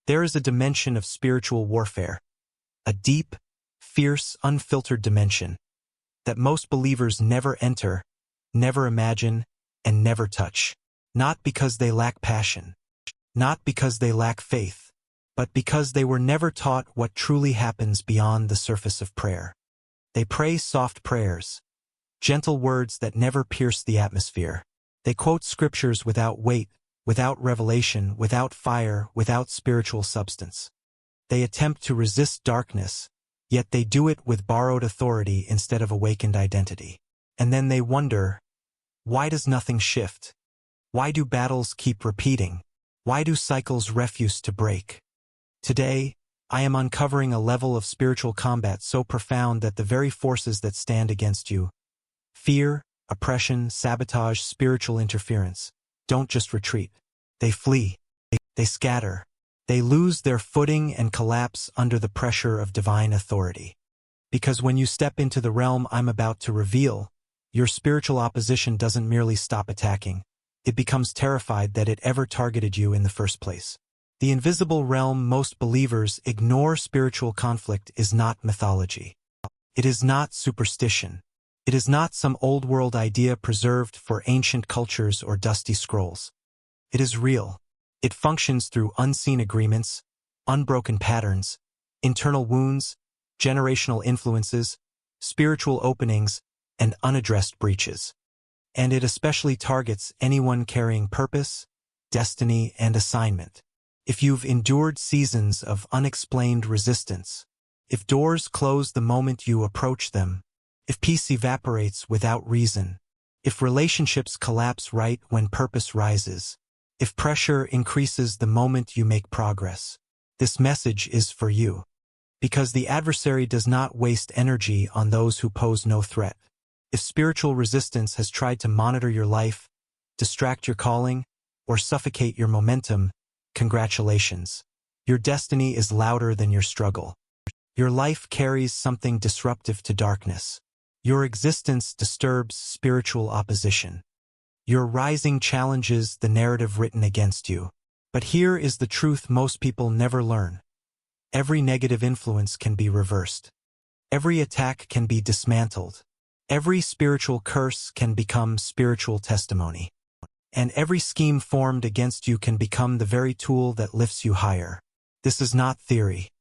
There is a dimension of spiritual warfare, a deep, fierce, unfiltered dimension that most believers never enter, never imagine, and never touch. Not because they lack passion, not because they lack faith, but because they were never taught what truly happens beyond the surface of prayer. They pray soft prayers, gentle words that never pierce the atmosphere. They quote scriptures without weight, without revelation, without fire, without spiritual substance. They attempt to resist darkness, yet they do it with borrowed authority instead of awakened identity. And then they wonder, why does nothing shift? Why do battles keep repeating? Why do cycles refuse to break? Today, I am uncovering a level of spiritual combat so profound that the very forces that stand against you, fear, oppression, sabotage, spiritual interference, don't just retreat. They flee. They scatter. They lose their footing and collapse under the pressure of divine authority. Because when you step into the realm I'm about to reveal, your spiritual opposition doesn't merely stop attacking. It becomes terrified that it ever targeted you in the first place. The invisible realm most believers ignore. Spiritual conflict is not mythology. It is not superstition. It is not some old-world idea preserved for ancient cultures or dusty scrolls. It is real. It functions through unseen agreements, unbroken patterns, internal wounds, generational influences, spiritual openings, and unaddressed breaches. And it especially targets anyone carrying purpose, destiny, and assignment. If you've endured seasons of unexplained resistance, if doors close the moment you approach them, if peace evaporates without reason, if relationships collapse right when purpose rises, if pressure increases the moment you make progress, this message is for you. Because the adversary does not waste energy on those who pose no threat. If spiritual resistance has tried to monitor your life, distract your calling, or suffocate your momentum, congratulations. Your destiny is louder than your struggle. Your life carries something disruptive to darkness. Your existence disturbs spiritual opposition. Your rising challenges the narrative written against you. But here is the truth most people never learn. Every negative influence can be reversed. Every attack can be dismantled. Every spiritual curse can become spiritual testimony. And every scheme formed against you can become the very tool that lifts you higher. This is not theory.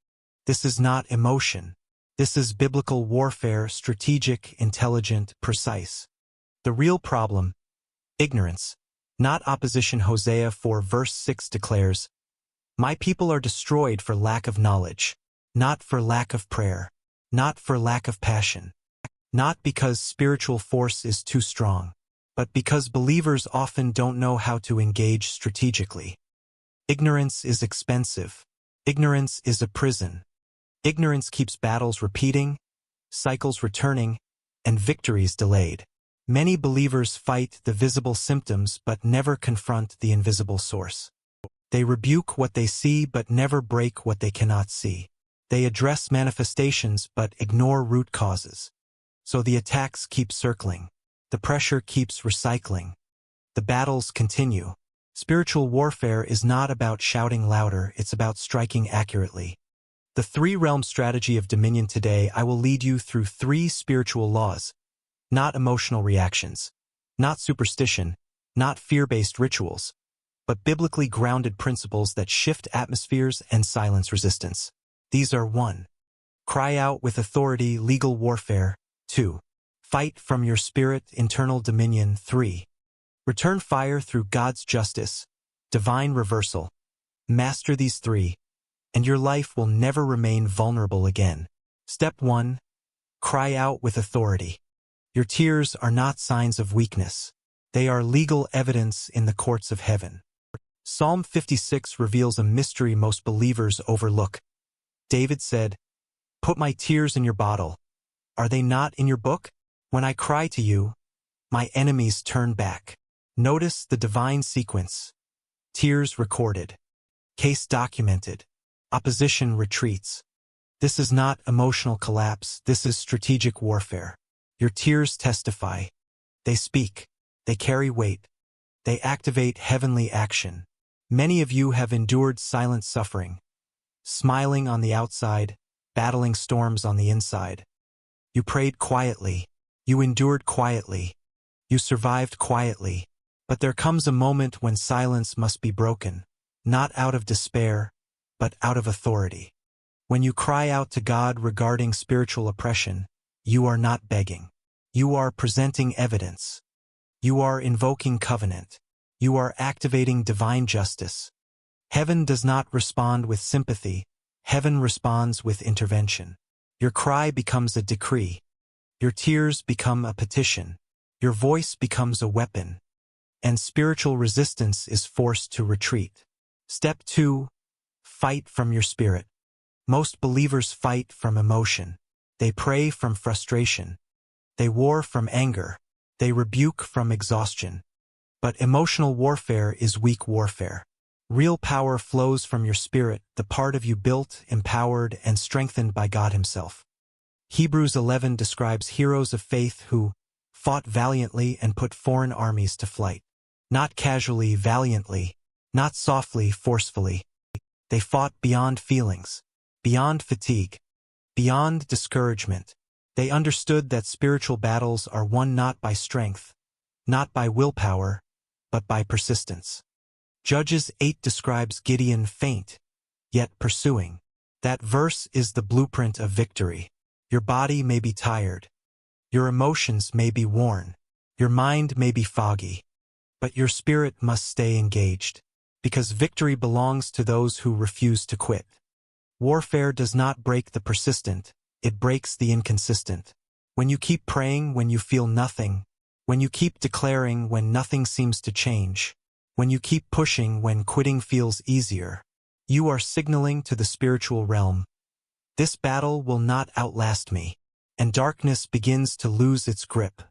This is not emotion. This is biblical warfare, strategic, intelligent, precise. The real problem, ignorance, not opposition. Hosea 4 verse 6 declares, "My people are destroyed for lack of knowledge, not for lack of prayer, not for lack of passion, not because spiritual force is too strong, but because believers often don't know how to engage strategically." Ignorance is expensive. Ignorance is a prison. Ignorance keeps battles repeating, cycles returning, and victories delayed. Many believers fight the visible symptoms but never confront the invisible source. They rebuke what they see but never break what they cannot see. They address manifestations but ignore root causes. So the attacks keep circling. The pressure keeps recycling. The battles continue. Spiritual warfare is not about shouting louder, it's about striking accurately. The three-realm strategy of dominion. Today, I will lead you through three spiritual laws, not emotional reactions, not superstition, not fear-based rituals, but biblically grounded principles that shift atmospheres and silence resistance. These are 1. Cry out with authority, legal warfare. 2. Fight from your spirit, internal dominion. 3. Return fire through God's justice, divine reversal. Master these 3, and your life will never remain vulnerable again. Step 1. Cry out with authority. Your tears are not signs of weakness. They are legal evidence in the courts of heaven. Psalm 56 reveals a mystery most believers overlook. David said, "Put my tears in your bottle. Are they not in your book? When I cry to you, my enemies turn back." Notice the divine sequence. Tears recorded. Case documented. Opposition retreats. This is not emotional collapse. This is strategic warfare. Your tears testify. They speak. They carry weight. They activate heavenly action. Many of you have endured silent suffering, smiling on the outside, battling storms on the inside. You prayed quietly. You endured quietly. You survived quietly. But there comes a moment when silence must be broken, not out of despair, but out of authority. When you cry out to God regarding spiritual oppression, you are not begging. You are presenting evidence. You are invoking covenant. You are activating divine justice. Heaven does not respond with sympathy. Heaven responds with intervention. Your cry becomes a decree. Your tears become a petition. Your voice becomes a weapon. And spiritual resistance is forced to retreat. Step 2. Fight from your spirit. Most believers fight from emotion. They pray from frustration. They war from anger. They rebuke from exhaustion. But emotional warfare is weak warfare. Real power flows from your spirit, the part of you built, empowered, and strengthened by God Himself. Hebrews 11 describes heroes of faith who fought valiantly and put foreign armies to flight. Not casually, valiantly, not softly, forcefully. They fought beyond feelings, beyond fatigue, beyond discouragement. They understood that spiritual battles are won not by strength, not by willpower, but by persistence. Judges 8 describes Gideon faint, yet pursuing. That verse is the blueprint of victory. Your body may be tired. Your emotions may be worn. Your mind may be foggy. But your spirit must stay engaged, because victory belongs to those who refuse to quit. Warfare does not break the persistent, it breaks the inconsistent. When you keep praying when you feel nothing, when you keep declaring when nothing seems to change, when you keep pushing when quitting feels easier, you are signaling to the spiritual realm, this battle will not outlast me, and darkness begins to lose its grip.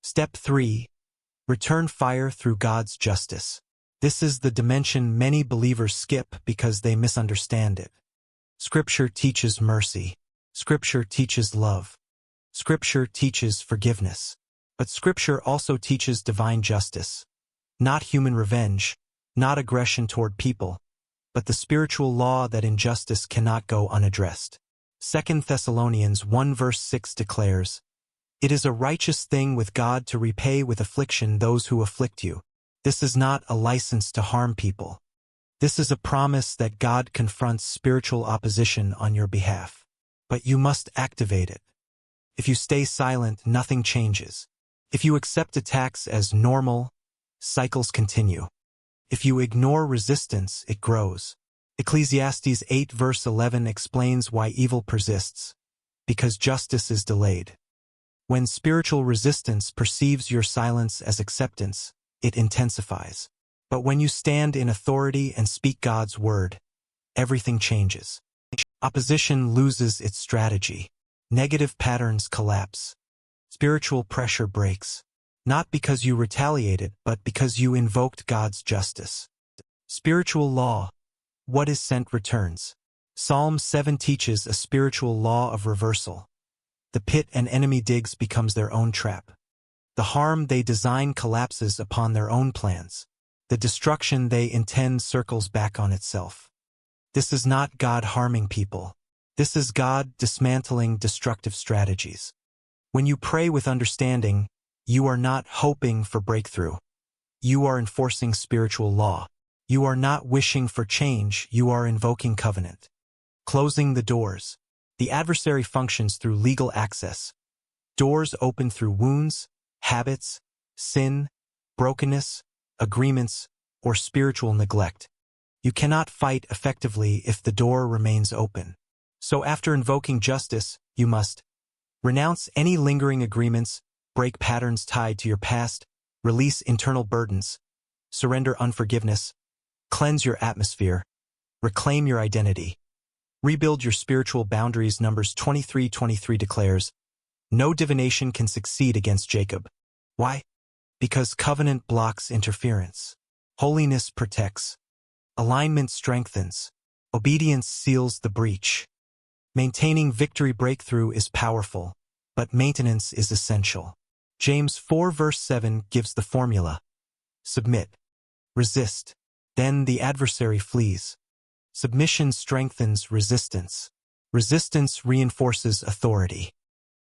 Step 3. Return fire through God's justice. This is the dimension many believers skip because they misunderstand it. Scripture teaches mercy. Scripture teaches love. Scripture teaches forgiveness. But Scripture also teaches divine justice. Not human revenge, not aggression toward people, but the spiritual law that injustice cannot go unaddressed. 2 Thessalonians 1 verse 6 declares, "It is a righteous thing with God to repay with affliction those who afflict you." This is not a license to harm people. This is a promise that God confronts spiritual opposition on your behalf. But you must activate it. If you stay silent, nothing changes. If you accept attacks as normal, cycles continue. If you ignore resistance, it grows. Ecclesiastes 8 verse 11 explains why evil persists. Because justice is delayed. When spiritual resistance perceives your silence as acceptance, it intensifies. But when you stand in authority and speak God's word, everything changes. Opposition loses its strategy. Negative patterns collapse. Spiritual pressure breaks. Not because you retaliated, but because you invoked God's justice. Spiritual law. What is sent returns. Psalm 7 teaches a spiritual law of reversal. The pit an enemy digs becomes their own trap. The harm they design collapses upon their own plans. The destruction they intend circles back on itself. This is not God harming people. This is God dismantling destructive strategies. When you pray with understanding, you are not hoping for breakthrough. You are enforcing spiritual law. You are not wishing for change, you are invoking covenant. Closing the doors. The adversary functions through legal access. Doors open through wounds, habits, sin, brokenness, agreements, or spiritual neglect. You cannot fight effectively if the door remains open. So after invoking justice, you must renounce any lingering agreements, break patterns tied to your past, release internal burdens, surrender unforgiveness, cleanse your atmosphere, reclaim your identity, rebuild your spiritual boundaries. Numbers 23:23 declares, "No divination can succeed against Jacob." Why? Because covenant blocks interference. Holiness protects. Alignment strengthens. Obedience seals the breach. Maintaining victory breakthrough is powerful, but maintenance is essential. James 4 verse 7 gives the formula. Submit. Resist. Then the adversary flees. Submission strengthens resistance. Resistance reinforces authority.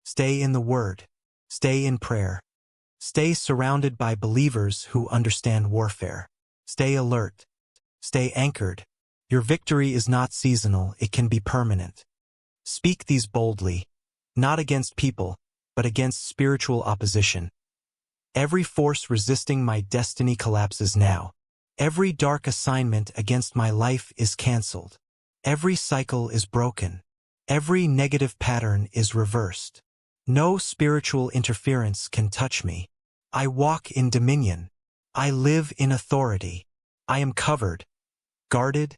Stay in the Word. Stay in prayer. Stay surrounded by believers who understand warfare. Stay alert. Stay anchored. Your victory is not seasonal, it can be permanent. Speak these boldly, not against people, but against spiritual opposition. Every force resisting my destiny collapses now. Every dark assignment against my life is canceled. Every cycle is broken. Every negative pattern is reversed. No spiritual interference can touch me. I walk in dominion. I live in authority. I am covered, guarded,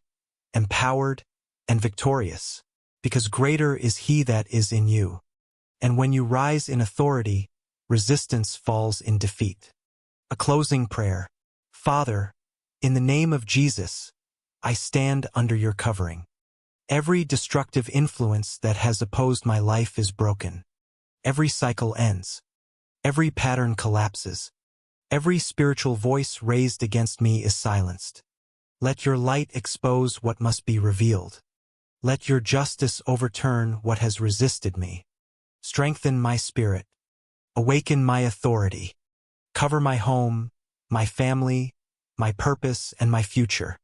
empowered, and victorious, because greater is He that is in you. And when you rise in authority, resistance falls in defeat. A closing prayer. Father, in the name of Jesus, I stand under your covering. Every destructive influence that has opposed my life is broken. Every cycle ends. Every pattern collapses. Every spiritual voice raised against me is silenced. Let your light expose what must be revealed. Let your justice overturn what has resisted me. Strengthen my spirit. Awaken my authority. Cover my home, my family, my purpose, and my future.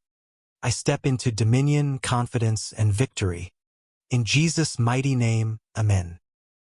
I step into dominion, confidence, and victory. In Jesus' mighty name, Amen.